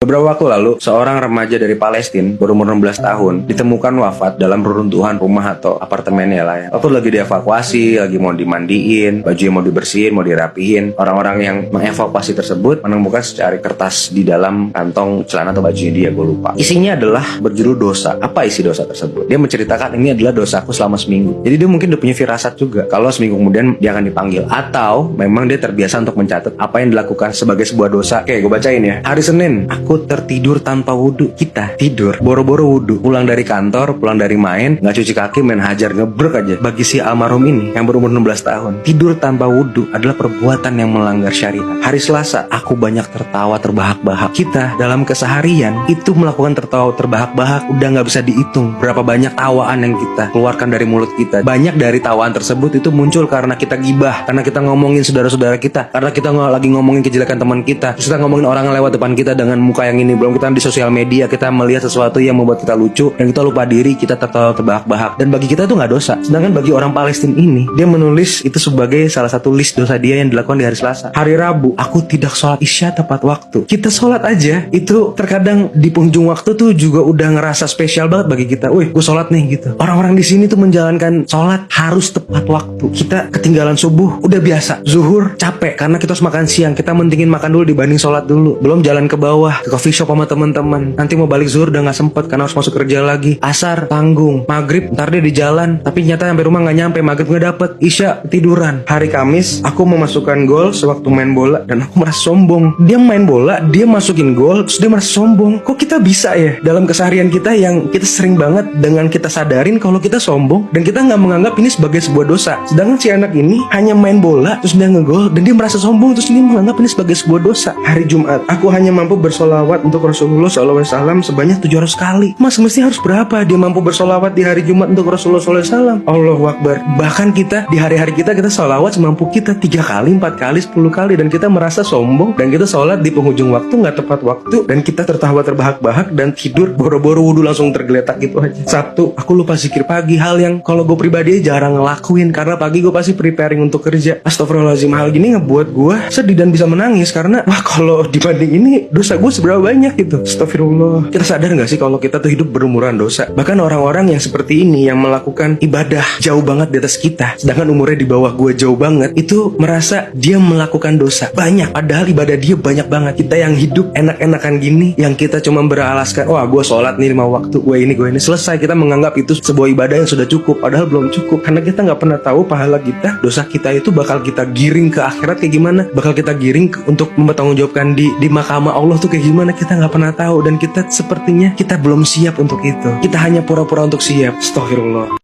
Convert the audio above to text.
Beberapa waktu lalu, seorang remaja dari Palestina berumur 16 tahun ditemukan wafat dalam reruntuhan rumah atau apartemennya lah ya. Waktu lagi dievakuasi, lagi mau dimandiin, bajunya mau dibersihin, mau dirapihin, orang-orang yang mengevakuasi tersebut menemukan secari kertas di dalam kantong celana atau bajunya dia, gue lupa. Isinya adalah berjudul dosa. Apa isi dosa tersebut? Dia menceritakan ini adalah dosaku selama seminggu. Jadi dia mungkin udah punya firasat juga kalau seminggu kemudian dia akan dipanggil, atau memang dia terbiasa untuk mencatat apa yang dilakukan sebagai sebuah dosa. Oke, gue bacain ya. Hari Senin, aku tertidur tanpa wudhu. Kita tidur boro-boro wudhu, pulang dari kantor, pulang dari main, nggak cuci kaki, main hajar, ngebrek aja. Bagi si almarhum ini yang berumur 16 tahun, tidur tanpa wudhu adalah perbuatan yang melanggar syariat. Hari Selasa, aku banyak tertawa terbahak-bahak. Kita dalam keseharian itu melakukan tertawa terbahak-bahak udah nggak bisa dihitung berapa banyak tawaan yang kita keluarkan dari mulut kita. Banyak dari tawaan tersebut itu muncul karena kita gibah, karena kita ngomongin saudara-saudara kita, karena kita lagi ngomongin kejelekan teman kita, terus kita ngomongin orang yang lewat depan kita dengan muka yang ini. Belum kita di sosial media kita melihat sesuatu yang membuat kita lucu dan kita lupa diri, kita tertawa terbahak-bahak, dan bagi kita itu nggak dosa. Sedangkan bagi orang Palestina ini, dia menulis itu sebagai salah satu list dosa dia yang dilakukan di hari Selasa. Hari Rabu, aku tidak sholat isya tepat waktu. Kita sholat aja itu terkadang di penghujung waktu tuh juga udah ngerasa spesial banget bagi kita. Wih, gue sholat nih gitu. Orang-orang di sini tuh menjalankan sholat harus tepat waktu. Kita ketinggalan subuh udah biasa. Zuhur capek karena kita harus makan siang. Kita mentingin makan dulu dibanding sholat dulu. Belum jalan ke bawah ke coffee shop sama teman-teman. Nanti mau balik zuhur udah nggak sempet karena harus masuk kerja lagi. Asar tanggung. Maghrib ntar dia di jalan. Tapi nyata sampai rumah nggak nyampe. Maghrib nggak dapet. Isya tiduran. Hari Kamis aku memasukkan gol sewaktu main bola dan aku merasa sombong. Dia main bola, dia masukin gol, terus dia merasa sombong. Kok kita bisa ya dalam keseharian kita yang kita sering banget dengan kita sadarin kalau kita sombong dan kita nggak menganggap ini sebagai sebuah dosa. Sedangkan si anak ini hanya main bola terus dia ngegol dan dia merasa sombong terus dia menganggap ini sebagai sebuah dosa. Hari Jumat, aku hanya mampu bersolawat untuk Rasulullah SAW sebanyak 700 kali. Mas, mesti harus berapa dia mampu bersolawat di hari Jumat untuk Rasulullah SAW? Allahu Akbar. Bahkan kita di hari-hari kita solawat semampu kita 3 kali, 4 kali, 10 kali, dan kita merasa sombong dan kita sholat di penghujung waktu nggak tepat waktu dan kita tertawa terbahak-bahak dan tidur boro-boro wudhu langsung tergeletak gitu aja. Sabtu, aku lupa zikir pagi, hal yang kalau gue pribadi jarang ngelakuin karena pagi gue pasti preparing untuk kerja. Astagfirullahaladzim, hal gini ngebuat gue sedih dan bisa menangis karena wah, kalau dibanding ini dosa gue seberapa banyak gitu. Astagfirullah. Kita sadar gak sih kalau kita tuh hidup berumuran dosa? Bahkan orang-orang yang seperti ini yang melakukan ibadah jauh banget di atas kita, sedangkan umurnya di bawah gue jauh banget, itu merasa dia melakukan dosa banyak padahal ibadah dia banyak banget. Kita yang hidup enak-enakan gini, yang kita cuma beralaskan wah gue sholat nih 5 waktu, gue ini selesai, kita menganggap itu sebuah ibadah yang sudah cukup padahal belum cukup karena kita nggak pernah tahu pahala kita, dosa kita itu bakal kita giring ke akhirat kayak gimana, bakal kita giring untuk mempertanggungjawabkan di mahkamah Allah tuh kayak gimana, kita nggak pernah tahu dan kita sepertinya kita belum siap untuk itu. Kita hanya pura-pura untuk siap. Astagfirullah.